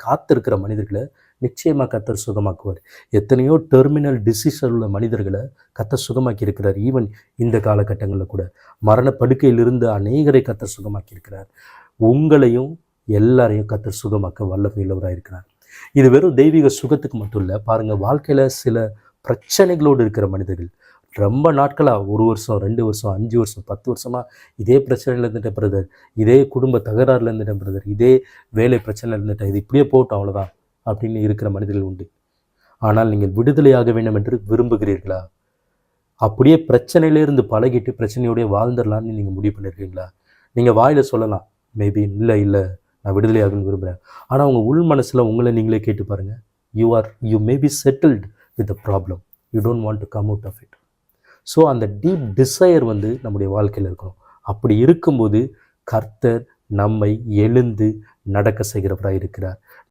காத்திருக்கிற மனிதர்களை நிச்சயமாக கர்த்தர் சுகமாக்குவார். எத்தனையோ டெர்மினல் டிசீஸில் உள்ள மனிதர்களை கர்த்தர் சுகமாக்கி இருக்கிறார். ஈவன் இந்த காலகட்டங்களில் கூட மரண படுக்கையிலிருந்து அநேகரை கர்த்தர் சுகமாக்கி இருக்கிறார். உங்களையும் எல்லாரையும் கர்த்தர் சுகமாக்க வல்லமையுள்ளவராக இருக்கிறார். இது வெறும் தெய்வீக சுகத்துக்கு மட்டும் இல்லை. பாருங்கள், வாழ்க்கையில் சில பிரச்சனைகளோடு இருக்கிற மனிதர்கள் ரொம்ப நாட்களாக 1 வருஷம் 2 வருஷம் 5 வருஷம் 10 வருஷமாக இதே பிரச்சனையில் இருந்துட்டேன் பிரதர், இதே குடும்ப தகராறில் இருந்துட்டேன் பிரதர், இதே வேலை பிரச்சனையில் இருந்துட்டேன், இது இப்படியே போட்டோம் அவ்வளோதான் அப்படின்னு இருக்கிற மனிதர்கள் உண்டு. ஆனால் நீங்கள் விடுதலையாக வேண்டும் என்று விரும்புகிறீர்களா? அப்படியே பிரச்சனையிலேருந்து பழகிட்டு பிரச்சனையோடைய வாழ்ந்துடலான்னு நீங்கள் முடிவு பண்ணியிருக்கீங்களா? நீங்கள் வாயில் சொல்லலாம், மேபி இல்லை நான் விடுதலையாகணும்னு விரும்புகிறேன். ஆனால் உங்கள் உள் மனசில் உங்களை நீங்களே கேட்டு பாருங்கள். You may be settled with the problem. You don't want to come out of it. So அந்த டீப் டிசையர் நம்முடைய வாழ்க்கையில் இருக்கணும். அப்படி இருக்கும்போது கர்த்தர் நம்மை எழுந்து நடக்க செய்கிறவராக இருக்கிறார்.